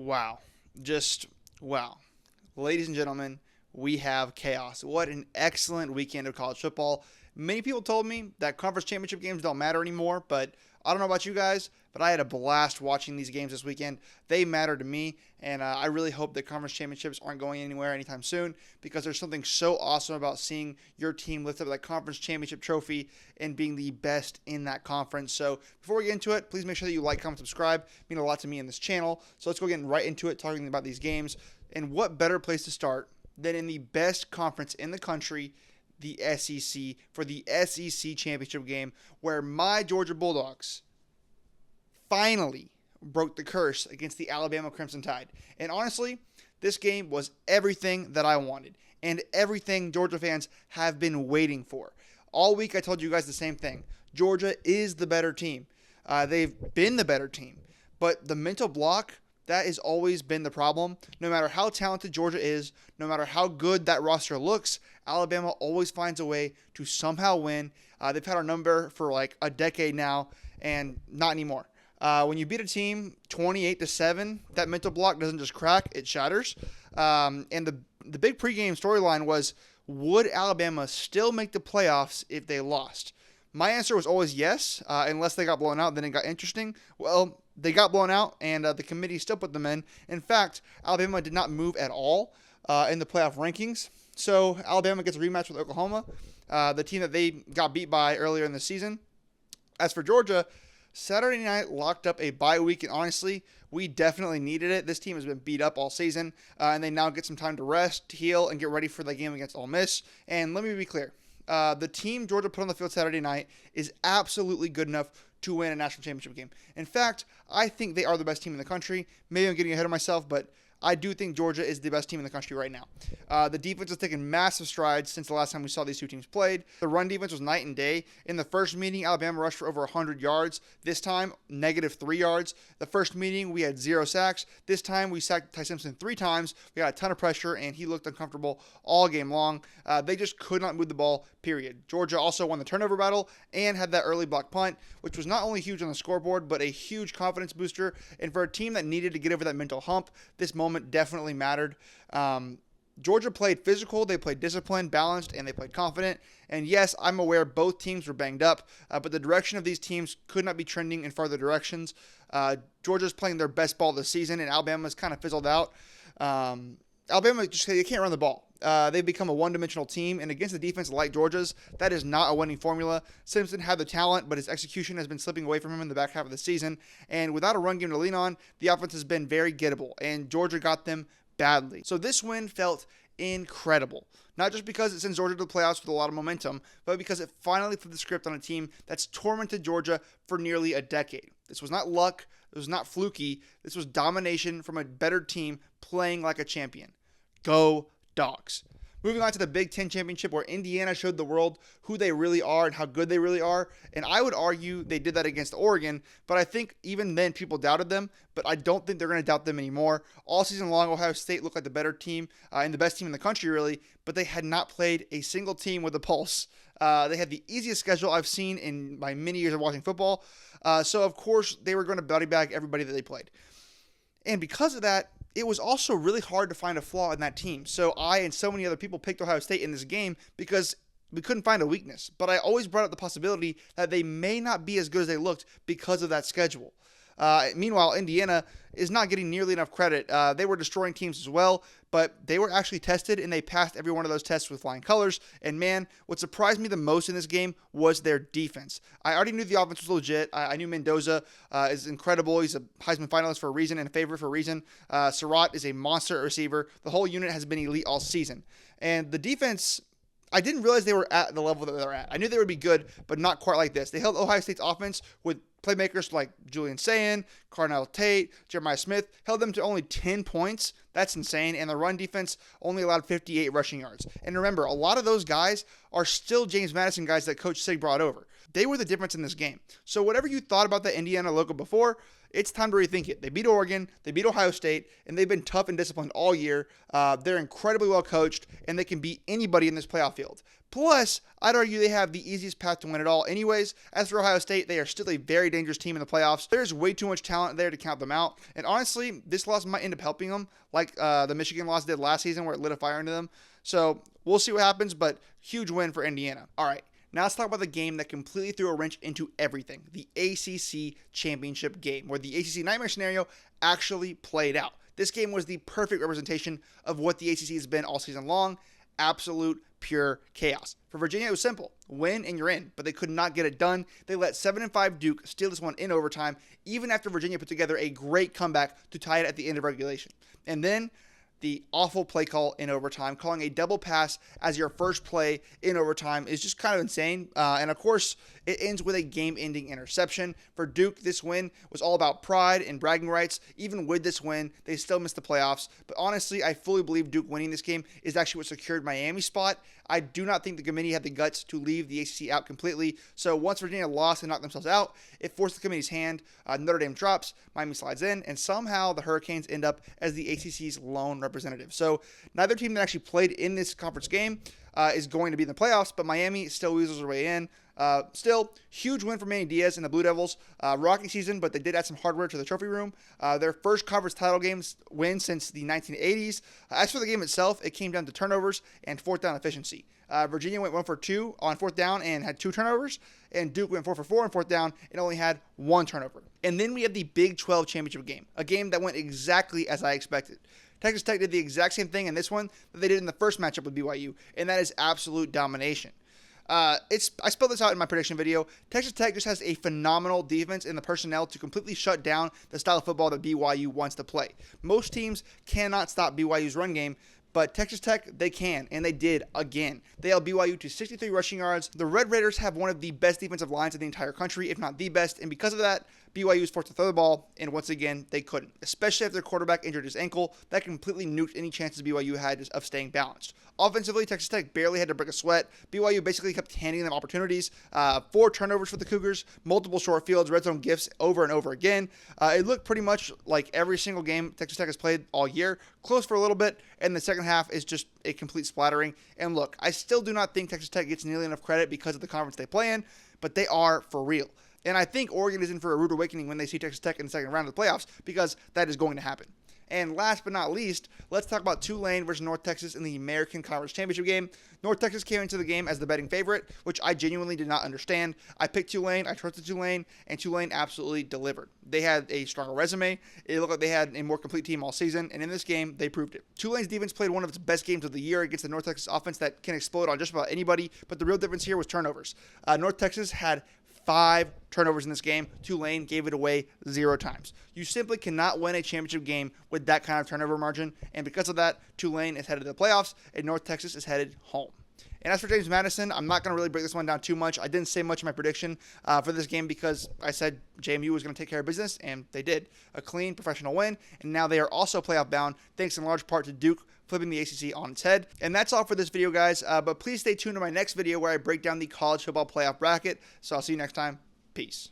Wow. Just wow. Ladies and gentlemen, we have chaos. What an excellent weekend of college football. Many people told me that conference championship games don't matter anymore, but I don't know about you guys, but I had a blast watching these games this weekend. They matter to me, and I really hope that conference championships aren't going anywhere anytime soon because there's something so awesome about seeing your team lift up that conference championship trophy and being the best in that conference. So before we get into it, please make sure that you like, comment, subscribe. It means a lot to me in this channel. So let's go getting right into it, talking about these games. And what better place to start than in the best conference in the country, the SEC, for the SEC Championship game, where my Georgia Bulldogs finally broke the curse against the Alabama Crimson Tide. And honestly, this game was everything that I wanted and everything Georgia fans have been waiting for. All week I told you guys the same thing. Georgia is the better team. They've been the better team. But the mental block, that has always been the problem. No matter how talented Georgia is, no matter how good that roster looks, Alabama always finds a way to somehow win. They've had our number for like a decade now, and not anymore. When you beat a team 28-7, that mental block doesn't just crack, it shatters. And the big pregame storyline was, would Alabama still make the playoffs if they lost? My answer was always yes, unless they got blown out, then it got interesting. Well, they got blown out, and the committee still put them in. In fact, Alabama did not move at all in the playoff rankings. So Alabama gets a rematch with Oklahoma, the team that they got beat by earlier in the season. As for Georgia, Saturday night locked up a bye week, and honestly, we definitely needed it. This team has been beat up all season, and they now get some time to rest, heal, and get ready for the game against Ole Miss. And let me be clear. The team Georgia put on the field Saturday night is absolutely good enough to win a national championship game. In fact, I think they are the best team in the country. Maybe I'm getting ahead of myself, but I do think Georgia is the best team in the country right now. The defense has taken massive strides since the last time we saw these two teams played. The run defense was night and day. In the first meeting, Alabama rushed for over 100 yards. This time, -3 yards. The first meeting, we had 0 sacks. This time, we sacked Ty Simpson 3 times. We got a ton of pressure, and he looked uncomfortable all game long. They just could not move the ball, period. Georgia also won the turnover battle and had that early block punt, which was not only huge on the scoreboard, but a huge confidence booster. And for a team that needed to get over that mental hump, this moment definitely mattered. Georgia played physical, they played disciplined, balanced, and they played confident. And yes, I'm aware both teams were banged up, but the direction of these teams could not be trending in farther directions. Georgia's playing their best ball this season, and Alabama's kind of fizzled out. Alabama, just they can't run the ball. They've become a one-dimensional team, and against a defense like Georgia's, that is not a winning formula. Simpson had the talent, but his execution has been slipping away from him in the back half of the season. And without a run game to lean on, the offense has been very gettable, and Georgia got them badly. So this win felt incredible. Not just because it sends Georgia to the playoffs with a lot of momentum, but because it finally flipped the script on a team that's tormented Georgia for nearly a decade. This was not luck. It was not fluky. This was domination from a better team playing like a champion. Go Dogs. Moving on to the Big Ten Championship, where Indiana showed the world who they really are and how good they really are. And I would argue they did that against Oregon, but I think even then people doubted them, but I don't think they're going to doubt them anymore. All season long, Ohio State looked like the better team and the best team in the country, really, but they had not played a single team with a pulse. They had the easiest schedule I've seen in my many years of watching football. So, of course, they were going to body bag everybody that they played. And because of that, it was also really hard to find a flaw in that team. So I and so many other people picked Ohio State in this game because we couldn't find a weakness. But I always brought up the possibility that they may not be as good as they looked because of that schedule. Meanwhile, Indiana is not getting nearly enough credit. They were destroying teams as well, but they were actually tested, and they passed every one of those tests with flying colors. And man, what surprised me the most in this game was their defense. I already knew the offense was legit. I knew Mendoza is incredible. He's a Heisman finalist for a reason and a favorite for a reason. Surratt is a monster at receiver. The whole unit has been elite all season. And the defense, I didn't realize they were at the level that they're at. I knew they would be good, but not quite like this. They held Ohio State's offense with playmakers like Julian Sayin, Carnell Tate, Jeremiah Smith, held them to only 10 points. That's insane. And the run defense only allowed 58 rushing yards. And remember, a lot of those guys are still James Madison guys that Coach Sig brought over. They were the difference in this game. So whatever you thought about the Indiana logo before, it's time to rethink it. They beat Oregon, they beat Ohio State, and they've been tough and disciplined all year. They're incredibly well coached, and they can beat anybody in this playoff field. Plus, I'd argue they have the easiest path to win it all anyways. As for Ohio State, they are still a very dangerous team in the playoffs. There's way too much talent there to count them out. And honestly, this loss might end up helping them, like the Michigan loss did last season where it lit a fire into them. So we'll see what happens, but huge win for Indiana. All right. Now let's talk about the game that completely threw a wrench into everything, the ACC Championship game, where the ACC nightmare scenario actually played out. This game was the perfect representation of what the ACC has been all season long, absolute pure chaos. For Virginia, it was simple. Win and you're in, but they could not get it done. They let 7-5 Duke steal this one in overtime, even after Virginia put together a great comeback to tie it at the end of regulation. And then the awful play call in overtime, calling a double pass as your first play in overtime is just kind of insane. And of course, it ends with a game-ending interception. For Duke, this win was all about pride and bragging rights. Even with this win, they still missed the playoffs. But honestly, I fully believe Duke winning this game is actually what secured Miami's spot. I do not think the committee had the guts to leave the ACC out completely. So once Virginia lost and knocked themselves out, it forced the committee's hand. Notre Dame drops, Miami slides in, and somehow the Hurricanes end up as the ACC's lone representative. So neither team that actually played in this conference game is going to be in the playoffs, but Miami still weasels their way in. Still, huge win for Manny Diaz and the Blue Devils. Rocky season, but they did add some hardware to the trophy room. Their first conference title games win since the 1980s. As for the game itself, it came down to turnovers and fourth down efficiency. Virginia went 1 for 2 on fourth down and had 2 turnovers, and Duke went 4 for 4 on fourth down and only had 1 turnover. And then we had the Big 12 championship game, a game that went exactly as I expected. Texas Tech did the exact same thing in this one that they did in the first matchup with BYU, and that is absolute domination. I spelled this out in my prediction video. Texas Tech just has a phenomenal defense and the personnel to completely shut down the style of football that BYU wants to play. Most teams cannot stop BYU's run game, but Texas Tech, they can, and they did again. They held BYU to 63 rushing yards. The Red Raiders have one of the best defensive lines in the entire country, if not the best, and because of that, BYU was forced to throw the ball, and once again, they couldn't. Especially after their quarterback injured his ankle, that completely nuked any chances BYU had of staying balanced. Offensively, Texas Tech barely had to break a sweat. BYU basically kept handing them opportunities. 4 turnovers for the Cougars, multiple short fields, red zone gifts over and over again. It looked pretty much like every single game Texas Tech has played all year. Close for a little bit, and the second half is just a complete splattering. And look, I still do not think Texas Tech gets nearly enough credit because of the conference they play in, but they are for real. And I think Oregon is in for a rude awakening when they see Texas Tech in the second round of the playoffs, because that is going to happen. And last but not least, let's talk about Tulane versus North Texas in the American Conference Championship game. North Texas came into the game as the betting favorite, which I genuinely did not understand. I picked Tulane, I trusted Tulane, and Tulane absolutely delivered. They had a stronger resume. It looked like they had a more complete team all season, and in this game, they proved it. Tulane's defense played one of its best games of the year against the North Texas offense that can explode on just about anybody, but the real difference here was turnovers. North Texas had 5 turnovers in this game. Tulane gave it away 0 times. You simply cannot win a championship game with that kind of turnover margin, and because of that, Tulane is headed to the playoffs, and North Texas is headed home. And as for James Madison, I'm not going to really break this one down too much. I didn't say much in my prediction for this game because I said JMU was going to take care of business, and they did. A clean, professional win, and now they are also playoff bound, thanks in large part to Duke flipping the ACC on its head. And that's all for this video, guys. But please stay tuned to my next video where I break down the college football playoff bracket. So I'll see you next time. Peace.